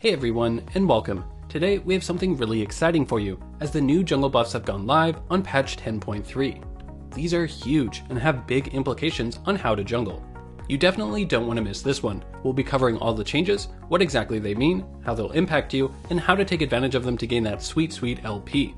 Hey everyone, and welcome. Today we have something really exciting for you, as the new jungle buffs have gone live on patch 10.3. These are huge and have big implications on how to jungle. You definitely don't want to miss this one. We'll be covering all the changes, what exactly they mean, how they'll impact you, and how to take advantage of them to gain that sweet LP.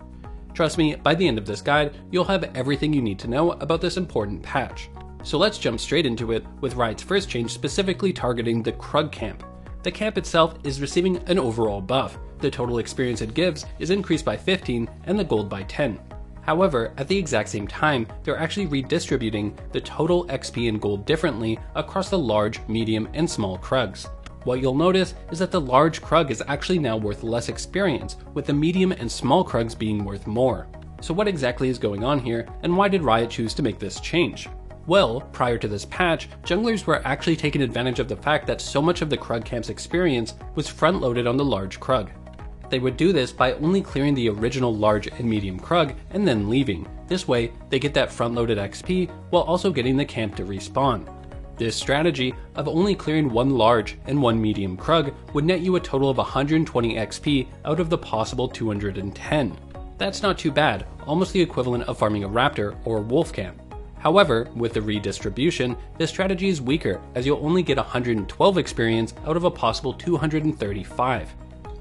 Trust me, by the end of this guide, you'll have everything you need to know about this important patch. So let's jump straight into it with Riot's first change specifically targeting the Krug camp. The camp itself is receiving an overall buff. The total experience it gives is increased by 15 and the gold by 10. However, at the exact same time, they're actually redistributing the total XP and gold differently across the large, medium, and small Krugs. What you'll notice is that the large Krug is actually now worth less experience, with the medium and small Krugs being worth more. So what exactly is going on here, and why did Riot choose to make this change? Well, prior to this patch, junglers were actually taking advantage of the fact that so much of the Krug camp's experience was front-loaded on the large Krug. They would do this by only clearing the original large and medium Krug and then leaving. This way, they get that front-loaded XP while also getting the camp to respawn. This strategy of only clearing one large and one medium Krug would net you a total of 120 XP out of the possible 210. That's not too bad, almost the equivalent of farming a Raptor or Wolf camp. However, with the redistribution, this strategy is weaker as you'll only get 112 experience out of a possible 235.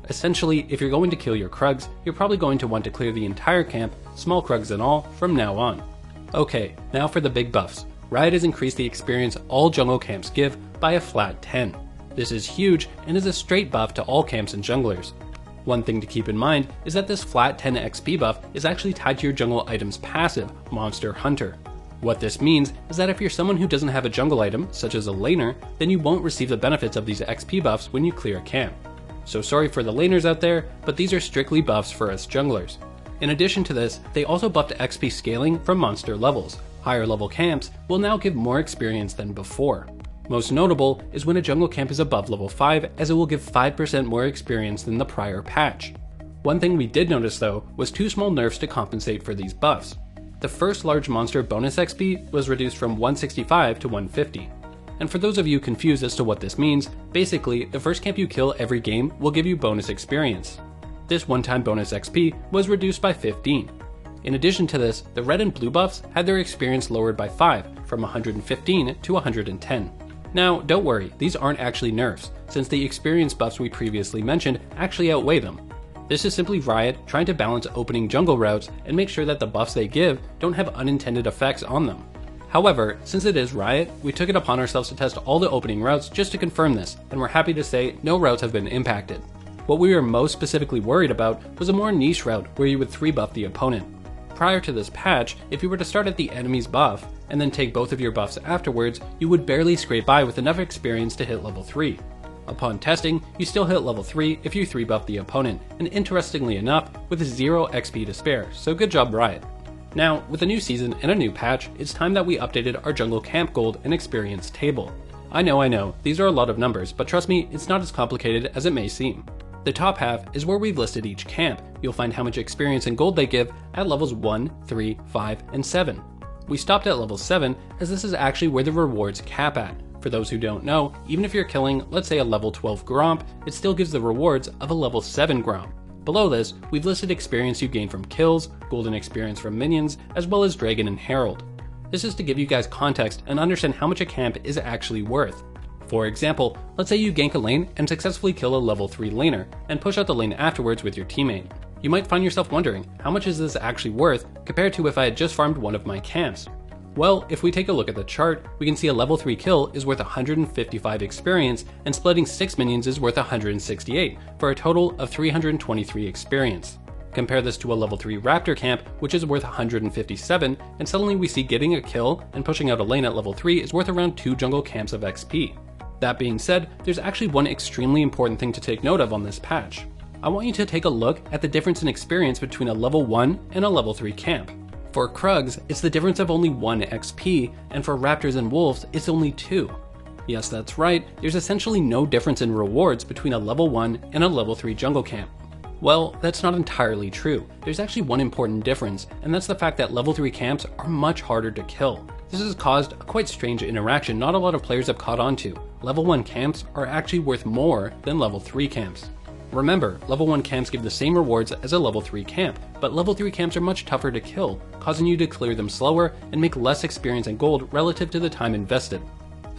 Essentially, if you're going to kill your Krugs, you're probably going to want to clear the entire camp, small Krugs and all, from now on. Okay, now for the big buffs. Riot has increased the experience all jungle camps give by a flat 10. This is huge and is a straight buff to all camps and junglers. One thing to keep in mind is that this flat 10 XP buff is actually tied to your jungle item's passive, Monster Hunter. What this means is that if you're someone who doesn't have a jungle item, such as a laner, then you won't receive the benefits of these XP buffs when you clear a camp. So sorry for the laners out there, but these are strictly buffs for us junglers. In addition to this, they also buffed XP scaling from monster levels. Higher level camps will now give more experience than before. Most notable is when a jungle camp is above level 5, as it will give 5% more experience than the prior patch. One thing we did notice though was two small nerfs to compensate for these buffs. The first large monster bonus XP was reduced from 165 to 150. And for those of you confused as to what this means, basically the first camp you kill every game will give you bonus experience. This one-time bonus XP was reduced by 15. In addition to this, the red and blue buffs had their experience lowered by 5, from 115 to 110. Now, don't worry, these aren't actually nerfs, since the experience buffs we previously mentioned actually outweigh them. This is simply Riot trying to balance opening jungle routes and make sure that the buffs they give don't have unintended effects on them. However, since it is Riot, we took it upon ourselves to test all the opening routes just to confirm this, and we're happy to say no routes have been impacted. What we were most specifically worried about was a more niche route where you would 3-buff the opponent. Prior to this patch, if you were to start at the enemy's buff, and then take both of your buffs afterwards, you would barely scrape by with enough experience to hit level 3. Upon testing, you still hit level 3 if you 3-buff the opponent, and interestingly enough, with 0 XP to spare, so good job Riot. Now, with a new season and a new patch, it's time that we updated our jungle camp gold and experience table. I know, these are a lot of numbers, but trust me, it's not as complicated as it may seem. The top half is where we've listed each camp. You'll find how much experience and gold they give at levels 1, 3, 5, and 7. We stopped at level 7 as this is actually where the rewards cap at. For those who don't know, even if you're killing, let's say a level 12 Gromp, it still gives the rewards of a level 7 Gromp. Below this, we've listed experience you gain from kills, golden experience from minions, as well as Dragon and Herald. This is to give you guys context and understand how much a camp is actually worth. For example, let's say you gank a lane and successfully kill a level 3 laner, and push out the lane afterwards with your teammate. You might find yourself wondering, how much is this actually worth compared to if I had just farmed one of my camps? Well, if we take a look at the chart, we can see a level 3 kill is worth 155 experience, and splitting 6 minions is worth 168, for a total of 323 experience. Compare this to a level 3 Raptor camp, which is worth 157, and suddenly we see getting a kill and pushing out a lane at level 3 is worth around 2 jungle camps of XP. That being said, there's actually one extremely important thing to take note of on this patch. I want you to take a look at the difference in experience between a level 1 and a level 3 camp. For Krugs, it's the difference of only 1 XP, and for Raptors and Wolves, it's only 2. Yes, that's right, there's essentially no difference in rewards between a level 1 and a level 3 jungle camp. Well, that's not entirely true. There's actually one important difference, and that's the fact that level 3 camps are much harder to kill. This has caused a quite strange interaction not a lot of players have caught on to. Level 1 camps are actually worth more than level 3 camps. Remember, level 1 camps give the same rewards as a level 3 camp, but level 3 camps are much tougher to kill, causing you to clear them slower and make less experience and gold relative to the time invested.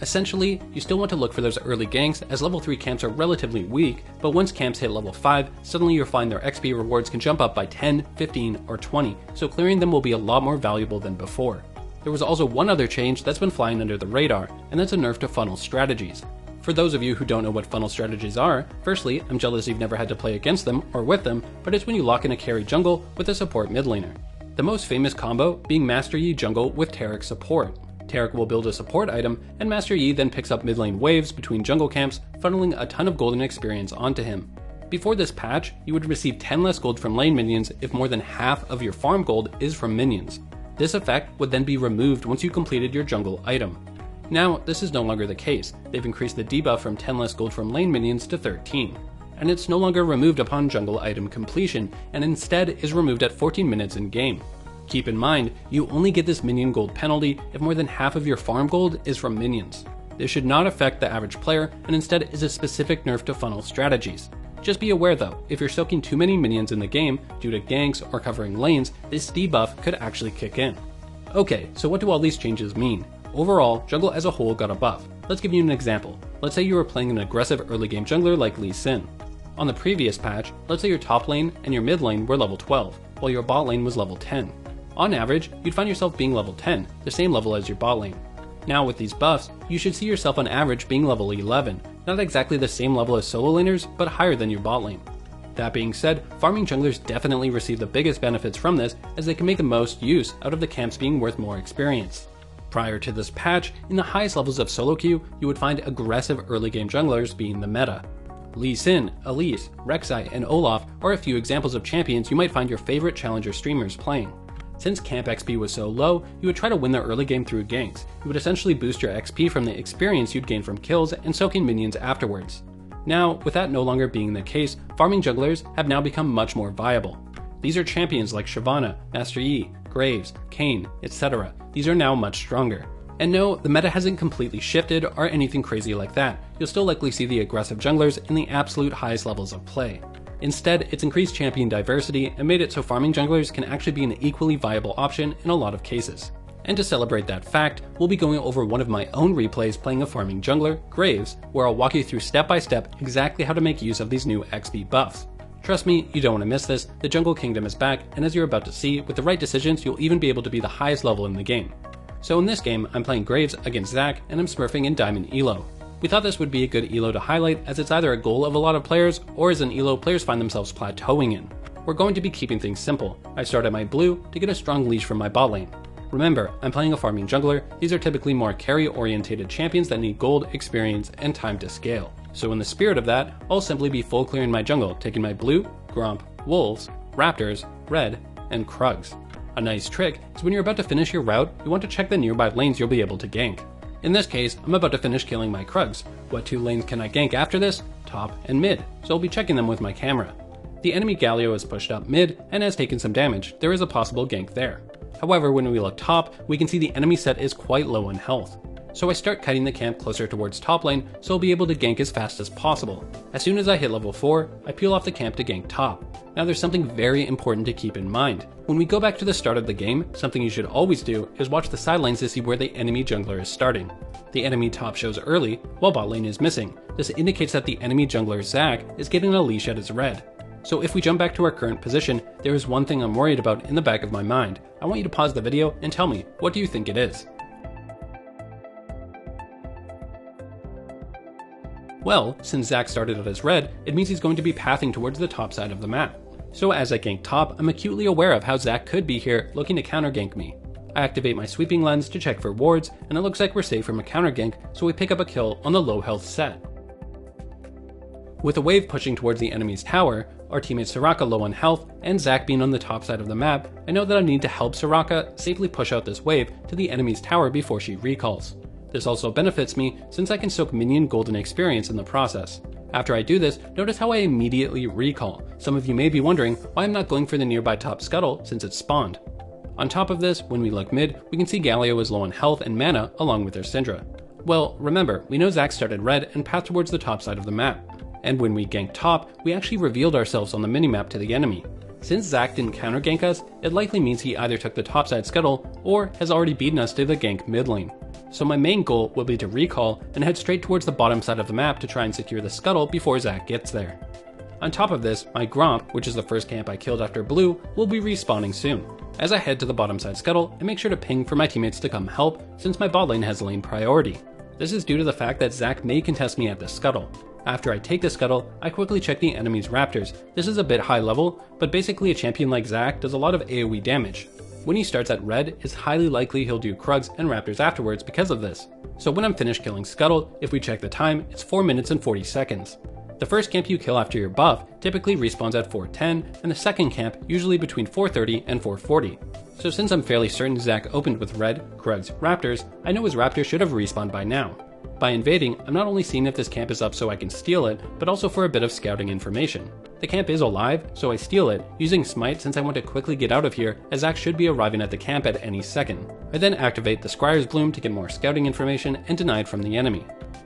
Essentially, you still want to look for those early ganks as level 3 camps are relatively weak, but once camps hit level 5, suddenly you'll find their XP rewards can jump up by 10, 15, or 20, so clearing them will be a lot more valuable than before. There was also one other change that's been flying under the radar, and that's a nerf to funnel strategies. For those of you who don't know what funnel strategies are, firstly, I'm jealous you've never had to play against them or with them, but it's when you lock in a carry jungle with a support mid laner. The most famous combo being Master Yi jungle with Taric support. Taric will build a support item, and Master Yi then picks up mid lane waves between jungle camps, funneling a ton of golden experience onto him. Before this patch, you would receive 10 less gold from lane minions if more than half of your farm gold is from minions. This effect would then be removed once you completed your jungle item. Now, this is no longer the case. They've increased the debuff from 10 less gold from lane minions to 13. And it's no longer removed upon jungle item completion, and instead is removed at 14 minutes in game. Keep in mind, you only get this minion gold penalty if more than half of your farm gold is from minions. This should not affect the average player, and instead is a specific nerf to funnel strategies. Just be aware though, if you're soaking too many minions in the game due to ganks or covering lanes, this debuff could actually kick in. Okay, so what do all these changes mean? Overall, jungle as a whole got a buff. Let's give you an example. Let's say you were playing an aggressive early game jungler like Lee Sin. On the previous patch, let's say your top lane and your mid lane were level 12, while your bot lane was level 10. On average, you'd find yourself being level 10, the same level as your bot lane. Now with these buffs, you should see yourself on average being level 11, not exactly the same level as solo laners, but higher than your bot lane. That being said, farming junglers definitely receive the biggest benefits from this, as they can make the most use out of the camps being worth more experience. Prior to this patch, in the highest levels of solo queue, you would find aggressive early game junglers being the meta. Lee Sin, Elise, Rek'Sai, and Olaf are a few examples of champions you might find your favorite challenger streamers playing. Since camp XP was so low, you would try to win the early game through ganks. You would essentially boost your XP from the experience you'd gain from kills and soaking minions afterwards. Now, with that no longer being the case, farming junglers have now become much more viable. These are champions like Shyvana, Master Yi, Graves, Kayn, etc. These are now much stronger. And no, the meta hasn't completely shifted or anything crazy like that. You'll still likely see the aggressive junglers in the absolute highest levels of play. Instead, it's increased champion diversity and made it so farming junglers can actually be an equally viable option in a lot of cases. And to celebrate that fact, we'll be going over one of my own replays playing a farming jungler, Graves, where I'll walk you through step by step exactly how to make use of these new XP buffs. Trust me, you don't want to miss this, the Jungle Kingdom is back, and as you're about to see, with the right decisions you'll even be able to be the highest level in the game. So in this game, I'm playing Graves against Zac, and I'm smurfing in Diamond Elo. We thought this would be a good elo to highlight, as it's either a goal of a lot of players, or as an elo players find themselves plateauing in. We're going to be keeping things simple. I start at my blue to get a strong leash from my bot lane. Remember, I'm playing a farming jungler. These are typically more carry-orientated champions that need gold, experience, and time to scale. So in the spirit of that, I'll simply be full clearing my jungle, taking my blue, Gromp, Wolves, Raptors, Red, and Krugs. A nice trick is when you're about to finish your route, you want to check the nearby lanes you'll be able to gank. In this case, I'm about to finish killing my Krugs. What two lanes can I gank after this? Top and mid, so I'll be checking them with my camera. The enemy Galio is pushed up mid and has taken some damage. There is a possible gank there. However, when we look top, we can see the enemy set is quite low in health. So I start kiting the camp closer towards top lane so I'll be able to gank as fast as possible. As soon as I hit level 4, I peel off the camp to gank top. Now there's something very important to keep in mind. When we go back to the start of the game, something you should always do is watch the sidelines to see where the enemy jungler is starting. The enemy top shows early, while bot lane is missing. This indicates that the enemy jungler Zac is getting a leash at his red. So if we jump back to our current position, there is one thing I'm worried about in the back of my mind. I want you to pause the video and tell me, what do you think it is? Well, since Zac started at his red, it means he's going to be pathing towards the top side of the map. So as I gank top, I'm acutely aware of how Zac could be here looking to counter gank me. I activate my sweeping lens to check for wards, and it looks like we're safe from a counter gank, so we pick up a kill on the low health set. With a wave pushing towards the enemy's tower, our teammate Soraka low on health, and Zac being on the top side of the map, I know that I need to help Soraka safely push out this wave to the enemy's tower before she recalls. This also benefits me since I can soak minion golden experience in the process. After I do this, notice how I immediately recall. Some of you may be wondering why I'm not going for the nearby top scuttle since it's spawned. On top of this, when we look mid, we can see Galio is low on health and mana along with their Syndra. Well, remember, we know Zac started red and pathed towards the top side of the map. and when we ganked top, we actually revealed ourselves on the minimap to the enemy. Since Zac didn't counter gank us, it likely means he either took the topside scuttle or has already beaten us to the gank mid lane. So my main goal will be to recall and head straight towards the bottom side of the map to try and secure the scuttle before Zac gets there. On top of this, my Gromp, which is the first camp I killed after blue, will be respawning soon. As I head to the bottom side scuttle, I make sure to ping for my teammates to come help, since my bot lane has lane priority. This is due to the fact that Zac may contest me at the scuttle. After I take the scuttle, I quickly check the enemy's raptors. This is a bit high level, but basically a champion like Zac does a lot of AoE damage. When he starts at red, it's highly likely he'll do Krugs and raptors afterwards because of this. So when I'm finished killing scuttle, if we check the time, it's 4 minutes and 40 seconds. The first camp you kill after your buff typically respawns at 4:10, and the second camp usually between 4:30 and 4:40. So since I'm fairly certain Zac opened with red, Krugs, raptors, I know his raptor should have respawned by now. By invading, I'm not only seeing if this camp is up so I can steal it, but also for a bit of scouting information. The camp is alive, so I steal it, using Smite since I want to quickly get out of here as Zac should be arriving at the camp at any second. I then activate the Scryer's Bloom to get more scouting information and deny it from the enemy.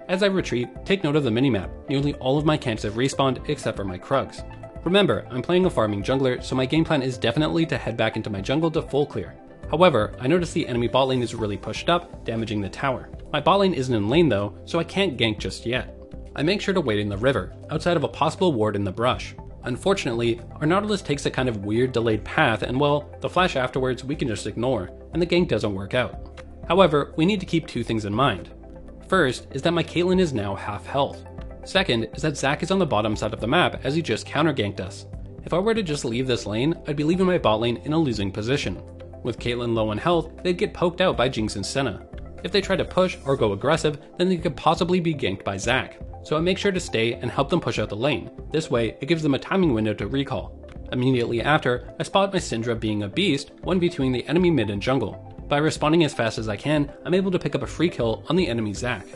As I retreat, take note of the minimap. Nearly all of my camps have respawned except for my Krugs. Remember, I'm playing a farming jungler, so my game plan is definitely to head back into my jungle to full clear. However, I notice the enemy bot lane is really pushed up, damaging the tower. My bot lane isn't in lane though, so I can't gank just yet. I make sure to wait in the river, outside of a possible ward in the brush. Unfortunately, our Nautilus takes a kind of weird delayed path and well, the flash afterwards we can just ignore, and the gank doesn't work out. However, we need to keep two things in mind. First is that my Caitlyn is now half health. Second is that Zac is on the bottom side of the map as he just counter ganked us. If I were to just leave this lane, I'd be leaving my bot lane in a losing position. With Caitlyn low on health, they'd get poked out by Jinx and Senna. If they try to push or go aggressive, then they could possibly be ganked by Zac. So I make sure to stay and help them push out the lane. This way, it gives them a timing window to recall. Immediately after, I spot my Syndra being a beast, 1v2ing the enemy mid and jungle. By responding as fast as I can, I'm able to pick up a free kill on the enemy Zac.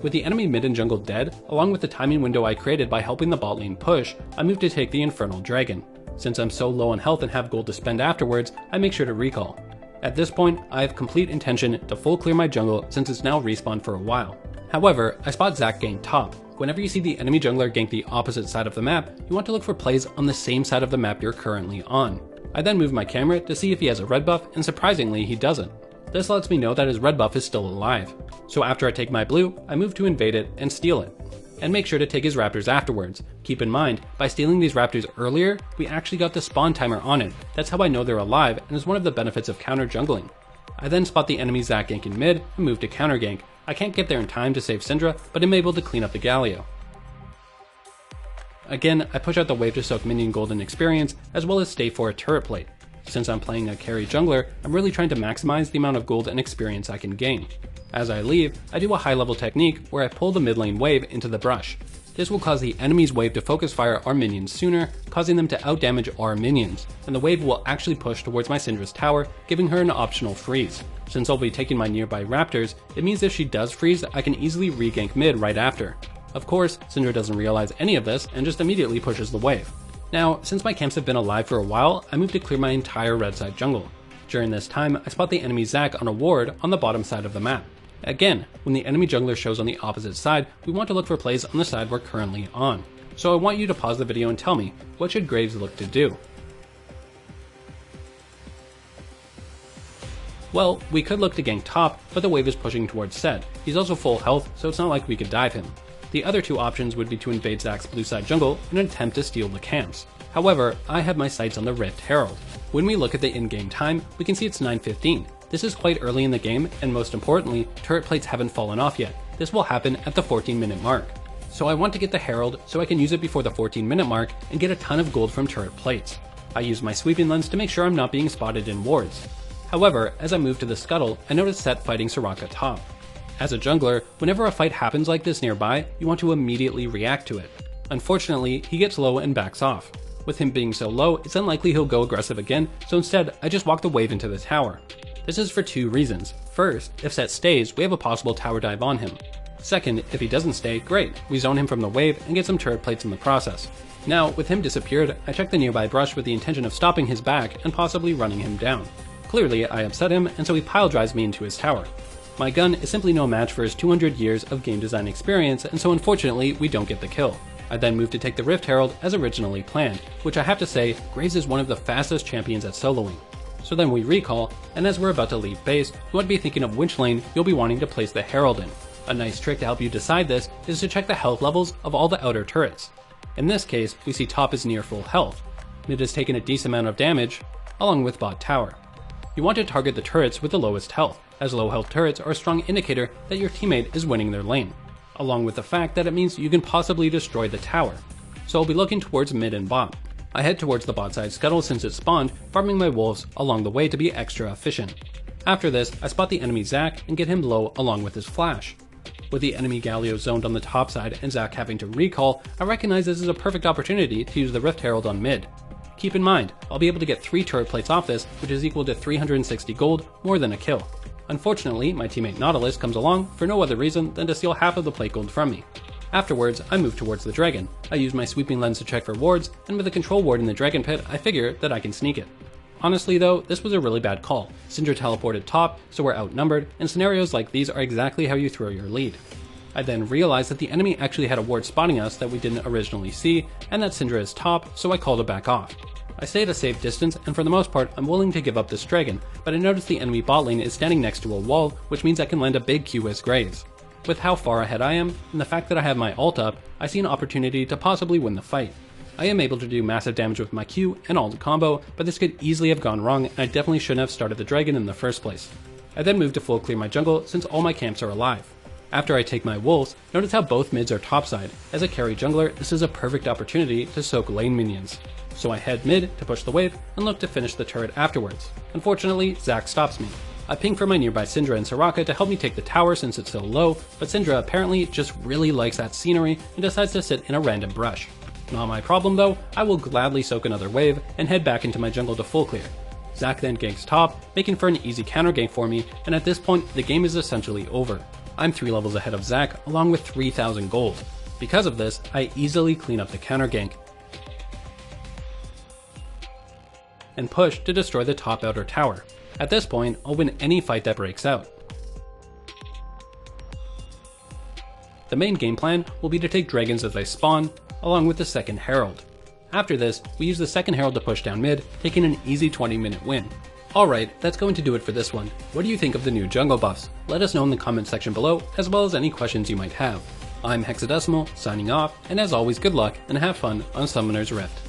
With the enemy mid and jungle dead, along with the timing window I created by helping the bot lane push, I move to take the Infernal Dragon. Since I'm so low on health and have gold to spend afterwards, I make sure to recall. At this point, I have complete intention to full clear my jungle since it's now respawned for a while. However, I spot Zac gank top. Whenever you see the enemy jungler gank the opposite side of the map, you want to look for plays on the same side of the map you're currently on. I then move my camera to see if he has a red buff, and surprisingly he doesn't. This lets me know that his red buff is still alive. So after I take my blue, I move to invade it and steal it. And make sure to take his raptors afterwards. Keep in mind, by stealing these raptors earlier, we actually got the spawn timer on it. That's how I know they're alive and is one of the benefits of counter jungling. I then spot the enemy Zac gank in mid and move to counter gank. I can't get there in time to save Syndra, but I'm able to clean up the Galio. Again, I push out the wave to soak minion gold and experience, as well as stay for a turret plate. Since I'm playing a carry jungler, I'm really trying to maximize the amount of gold and experience I can gain. As I leave, I do a high level technique where I pull the mid lane wave into the brush. This will cause the enemy's wave to focus fire our minions sooner, causing them to outdamage our minions, and the wave will actually push towards my Syndra's tower, giving her an optional freeze. Since I'll be taking my nearby raptors, it means if she does freeze, I can easily re-gank mid right after. Of course, Syndra doesn't realize any of this and just immediately pushes the wave. Now, since my camps have been alive for a while, I move to clear my entire red side jungle. During this time, I spot the enemy Zac on a ward on the bottom side of the map. Again, when the enemy jungler shows on the opposite side, we want to look for plays on the side we're currently on. So I want you to pause the video and tell me, what should Graves look to do? Well, we could look to gank top, but the wave is pushing towards Sett. He's also full health, so it's not like we could dive him. The other two options would be to invade Zac's blue side jungle in an attempt to steal the camps. However, I have my sights on the Rift Herald. When we look at the in-game time, we can see it's 9:15. This is quite early in the game, and most importantly, turret plates haven't fallen off yet. This will happen at the 14-minute mark. So I want to get the Herald so I can use it before the 14-minute mark and get a ton of gold from turret plates. I use my sweeping lens to make sure I'm not being spotted in wards. However, as I move to the scuttle, I notice Sett fighting Soraka top. As a jungler, whenever a fight happens like this nearby, you want to immediately react to it. Unfortunately, he gets low and backs off. With him being so low, it's unlikely he'll go aggressive again, so instead, I just walk the wave into the tower. This is for two reasons. First, if Sett stays, we have a possible tower dive on him. Second, if he doesn't stay, great, we zone him from the wave and get some turret plates in the process. Now, with him disappeared, I check the nearby brush with the intention of stopping his back and possibly running him down. Clearly, I upset him, and so he pile drives me into his tower. My gun is simply no match for his 200 years of game design experience, and so unfortunately, we don't get the kill. I then moved to take the Rift Herald as originally planned, which I have to say, Graves is one of the fastest champions at soloing. So then we recall, and as we're about to leave base, you want to be thinking of which lane you'll be wanting to place the Herald in. A nice trick to help you decide this is to check the health levels of all the outer turrets. In this case, we see top is near full health. Mid has taken a decent amount of damage, along with bot tower. You want to target the turrets with the lowest health, as low health turrets are a strong indicator that your teammate is winning their lane, along with the fact that it means you can possibly destroy the tower. So I'll be looking towards mid and bot. I head towards the bot side scuttle since it spawned, farming my wolves along the way to be extra efficient. After this, I spot the enemy Zac and get him low along with his flash. With the enemy Galio zoned on the top side and Zac having to recall, I recognize this is a perfect opportunity to use the Rift Herald on mid. Keep in mind, I'll be able to get 3 turret plates off this, which is equal to 360 gold, more than a kill. Unfortunately, my teammate Nautilus comes along for no other reason than to steal half of the plate gold from me. Afterwards, I move towards the dragon. I use my sweeping lens to check for wards, and with a control ward in the dragon pit, I figure that I can sneak it. Honestly though, this was a really bad call. Syndra teleported top, so we're outnumbered, and scenarios like these are exactly how you throw your lead. I then realized that the enemy actually had a ward spotting us that we didn't originally see, and that Syndra is top, so I called it back off. I stay at a safe distance, and for the most part, I'm willing to give up this dragon, but I notice the enemy bot lane is standing next to a wall, which means I can land a big Q as Graves. With how far ahead I am, and the fact that I have my ult up, I see an opportunity to possibly win the fight. I am able to do massive damage with my Q and ult combo, but this could easily have gone wrong, and I definitely shouldn't have started the dragon in the first place. I then move to full clear my jungle since all my camps are alive. After I take my wolves, notice how both mids are topside. As a carry jungler, this is a perfect opportunity to soak lane minions. So I head mid to push the wave and look to finish the turret afterwards. Unfortunately, Zac stops me. I ping for my nearby Syndra and Soraka to help me take the tower since it's so low, but Syndra apparently just really likes that scenery and decides to sit in a random brush. Not my problem though, I will gladly soak another wave and head back into my jungle to full clear. Zac then ganks top, making for an easy counter gank for me, and at this point the game is essentially over. I'm 3 levels ahead of Zac along with 3,000 gold. Because of this, I easily clean up the counter gank and push to destroy the top outer tower. At this point, I'll win any fight that breaks out. The main game plan will be to take dragons as they spawn, along with the second herald. After this, we use the second herald to push down mid, taking an easy 20-minute win. Alright, that's going to do it for this one. What do you think of the new jungle buffs? Let us know in the comment section below, as well as any questions you might have. I'm Hexadecimal, signing off, and as always good luck and have fun on Summoner's Rift.